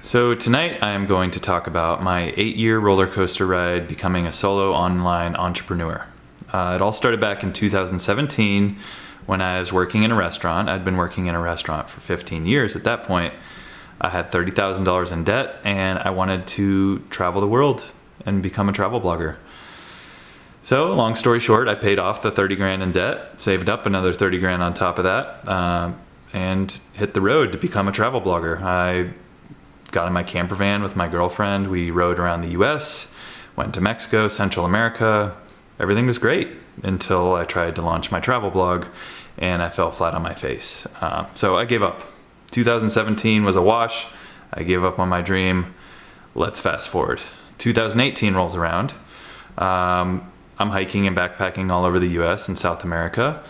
So tonight I am going to talk about my 8-year roller coaster ride becoming a solo online entrepreneur. It all started back in 2017 when I was working in a restaurant. I'd been working in a restaurant for 15 years at that point. I had $30,000 in debt and I wanted to travel the world and become a travel blogger. So long story short, I paid off the 30 grand in debt, saved up another 30 grand on top of that, and hit the road to become a travel blogger. I got in my camper van with my girlfriend. We rode around the US, went to Mexico, Central America. Everything was great until I tried to launch my travel blog and I fell flat on my face. So I gave up. 2017 was a wash. I gave up on my dream. Let's fast forward. 2018 rolls around. I'm hiking and backpacking all over the US and South America.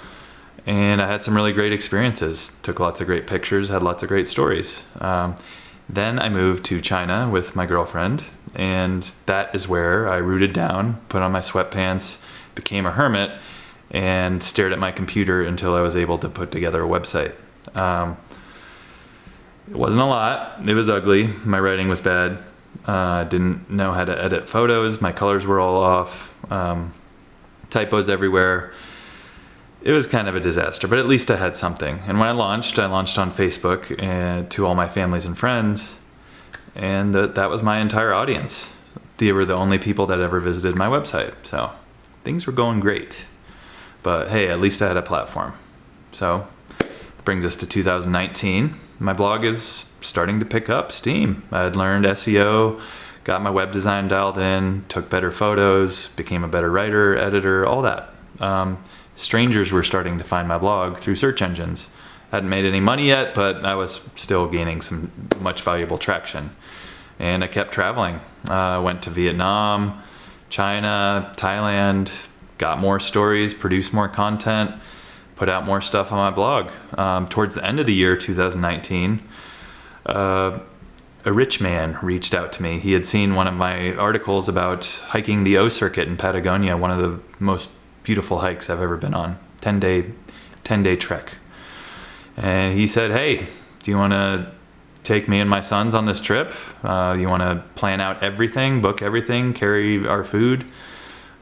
And I had some really great experiences. Took lots of great pictures, had lots of great stories. Then I moved to China with my girlfriend, and that is where I rooted down, put on my sweatpants, became a hermit, and stared at my computer until I was able to put together a website. It wasn't a lot. It was ugly. My writing was bad. Didn't know how to edit photos. My colors were all off. Typos everywhere. It was kind of a disaster, but at least I had something. And when I launched on Facebook to all my families and friends, and that was my entire audience. They were the only people that ever visited my website. So things were going great. But hey, at least I had a platform. So brings us to 2019. My blog is starting to pick up steam. I had learned SEO, got my web design dialed in, took better photos, became a better writer, editor, all that. Strangers were starting to find my blog through search engines. I hadn't made any money yet, but I was still gaining some much valuable traction. And I kept traveling. Went to Vietnam, China, Thailand, got more stories, produced more content, put out more stuff on my blog. Towards the end of the year, 2019, a rich man reached out to me. He had seen one of my articles about hiking the O Circuit in Patagonia, one of the most beautiful hikes I've ever been on. 10-day trek. And he said, hey, do you want to take me and my sons on this trip? You want to plan out everything, book everything, carry our food,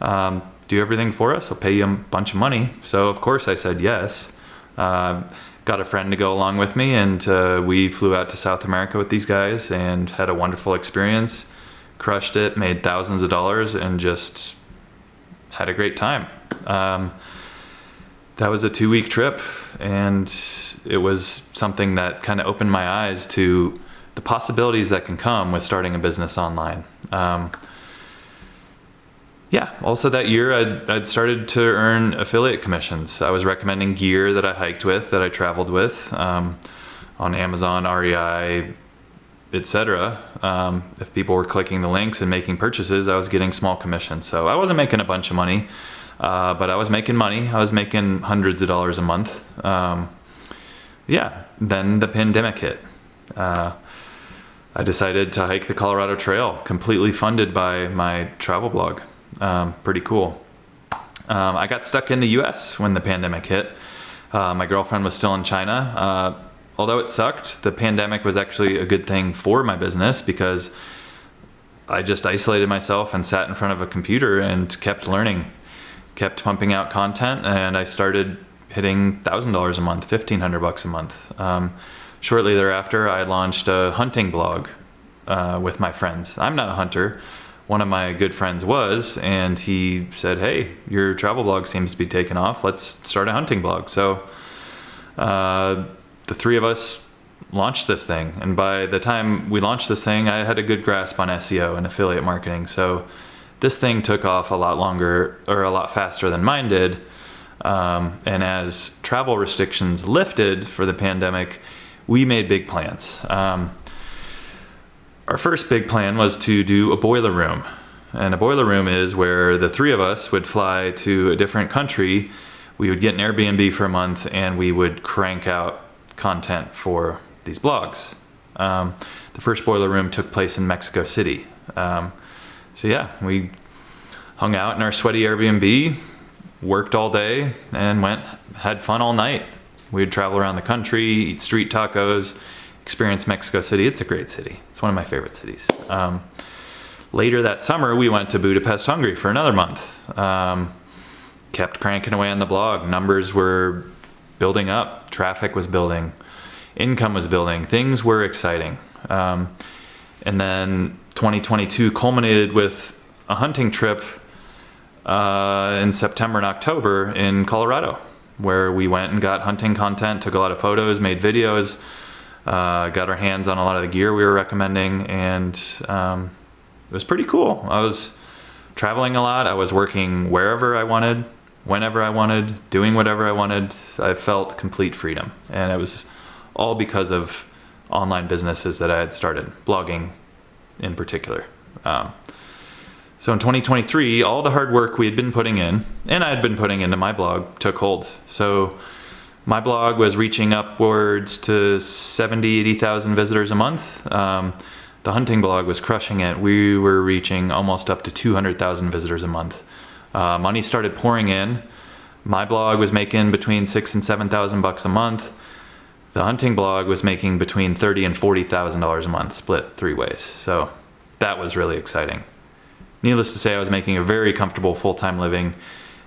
do everything for us? I'll pay you a bunch of money. So of course I said yes. Got a friend to go along with me, and we flew out to South America with these guys and had a wonderful experience. Crushed it, made thousands of dollars, and just had a great time. That was a 2-week trip, and it was something that kind of opened my eyes to the possibilities that can come with starting a business online. Also that year I'd started to earn affiliate commissions. I was recommending gear that I hiked with, that I traveled with, on Amazon, REI, etc. If people were clicking the links and making purchases, I was getting small commissions. So I wasn't making a bunch of money, but I was making money. I was making hundreds of dollars a month. Then the pandemic hit. I decided to hike the Colorado Trail, completely funded by my travel blog. Pretty cool. I got stuck in the US when the pandemic hit. My girlfriend was still in China. Although it sucked, the pandemic was actually a good thing for my business because I just isolated myself and sat in front of a computer and kept learning, kept pumping out content, and I started hitting $1,000 a month, $1,500 a month. Shortly thereafter, I launched a hunting blog with my friends. I'm not a hunter. One of my good friends was, and he said, hey, your travel blog seems to be taking off. Let's start a hunting blog. So the three of us launched this thing, and by the time we launched this thing, I had a good grasp on SEO and affiliate marketing. So this thing took off a lot faster than mine did. And as travel restrictions lifted for the pandemic, we made big plans. Our first big plan was to do a boiler room. And a boiler room is where the three of us would fly to a different country. We would get an Airbnb for a month, and we would crank out content for these blogs. The first boiler room took place in Mexico City. We hung out in our sweaty Airbnb, worked all day, and had fun all night. We would travel around the country, eat street tacos, experience Mexico City. It's a great city. It's one of my favorite cities. Later that summer, we went to Budapest, Hungary for another month. Kept cranking away on the blog. Numbers were building up. Traffic was building. Income was building. Things were exciting. And then 2022 culminated with a hunting trip in September and October in Colorado, where we went and got hunting content, took a lot of photos, made videos, got our hands on a lot of the gear we were recommending, and it was pretty cool. I was traveling a lot. I was working wherever I wanted, whenever I wanted, doing whatever I wanted. I felt complete freedom, and it was all because of online businesses that I had started, blogging in particular. So in 2023, all the hard work we had been putting in, and I had been putting into my blog, took hold. So my blog was reaching upwards to 70, 80,000 visitors a month. The hunting blog was crushing it. We were reaching almost up to 200,000 visitors a month. Money started pouring in. My blog was making between $6,000 and $7,000 a month. The hunting blog was making between $30,000 and $40,000 a month, split 3 ways. So that was really exciting. Needless to say, I was making a very comfortable full-time living,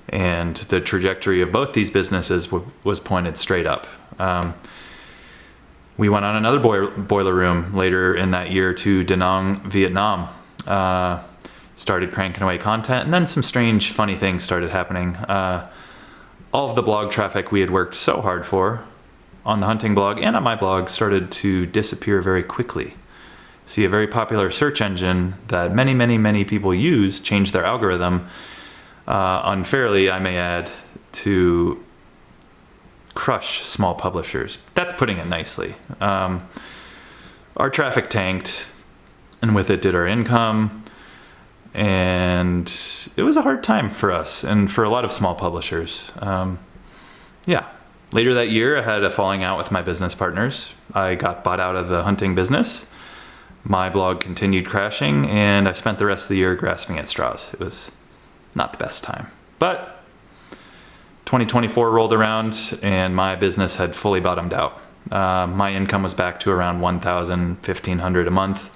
and the trajectory of both these businesses was pointed straight up. We went on another boiler room later in that year to Da Nang, Vietnam. Started cranking away content, and then some strange, funny things started happening. All of the blog traffic we had worked so hard for on the hunting blog and on my blog started to disappear very quickly. See, a very popular search engine that many, many, many people use changed their algorithm, unfairly, I may add, to crush small publishers. That's putting it nicely. Our traffic tanked, and with it did our income, and it was a hard time for us and for a lot of small publishers. Later that year, I had a falling out with my business partners. I got bought out of the hunting business. My blog continued crashing, and I spent the rest of the year grasping at straws. It was not the best time. But 2024 rolled around, and my business had fully bottomed out. My income was back to around $1,000, $1,500 a month.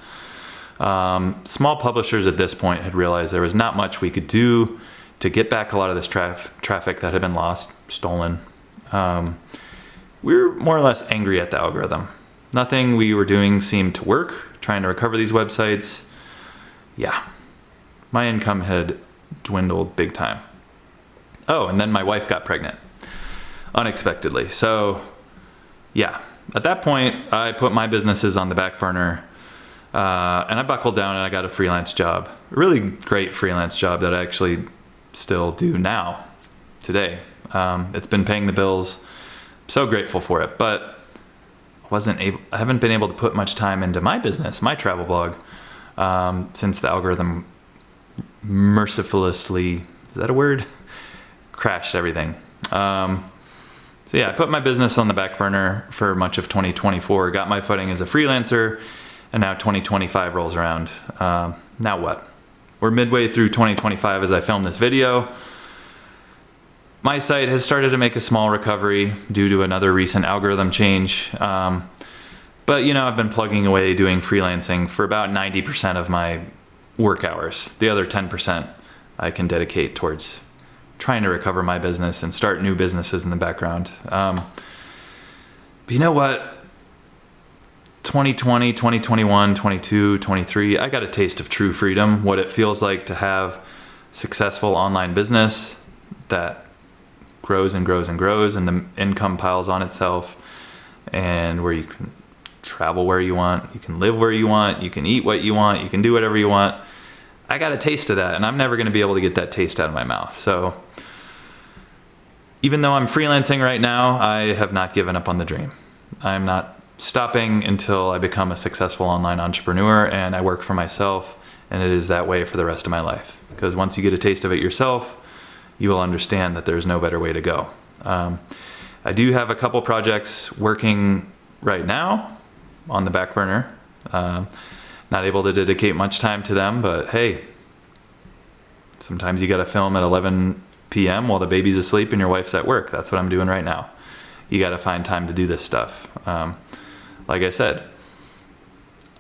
Small publishers at this point had realized there was not much we could do to get back a lot of this traffic that had been lost, stolen. We were more or less angry at the algorithm. Nothing we were doing seemed to work, trying to recover these websites. Yeah, my income had dwindled big time. Oh, and then my wife got pregnant, unexpectedly. So yeah, at that point, I put my businesses on the back burner, and I buckled down and I got a freelance job. A really great freelance job that I actually still do now, today. It's been paying the bills. I'm so grateful for it, but I haven't been able to put much time into my business, my travel blog, since the algorithm mercilessly, is that a word? Crashed everything. So yeah, I put my business on the back burner for much of 2024, got my footing as a freelancer, and now 2025 rolls around. Now what? We're midway through 2025 as I film this video. My site has started to make a small recovery due to another recent algorithm change. But I've been plugging away doing freelancing for about 90% of my work hours. The other 10% I can dedicate towards trying to recover my business and start new businesses in the background. But you know what? 2020, 2021, 22, 23, I got a taste of true freedom, what it feels like to have successful online business that grows and grows and grows, and the income piles on itself, and where you can travel where you want, you can live where you want, you can eat what you want, you can do whatever you want. I got a taste of that, and I'm never going to be able to get that taste out of my mouth. So even though I'm freelancing right now, I have not given up on the dream. I'm not stopping until I become a successful online entrepreneur and I work for myself, and it is that way for the rest of my life. Because once you get a taste of it yourself, you will understand that there's no better way to go. I do have a couple projects working right now on the back burner. Not able to dedicate much time to them, but hey, sometimes you gotta film at 11 p.m. while the baby's asleep and your wife's at work. That's what I'm doing right now. You gotta find time to do this stuff. Like I said,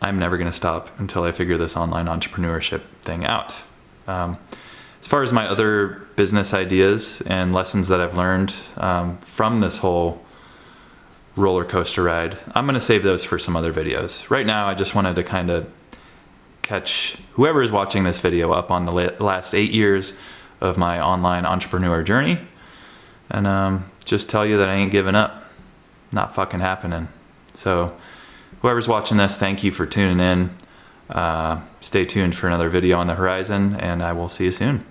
I'm never going to stop until I figure this online entrepreneurship thing out. As far as my other business ideas and lessons that I've learned from this whole roller coaster ride, I'm going to save those for some other videos. Right now, I just wanted to kind of catch whoever is watching this video up on the last 8 years of my online entrepreneur journey, and just tell you that I ain't giving up. Not fucking happening. So whoever's watching this, thank you for tuning in. Stay tuned for another video on the horizon, and I will see you soon.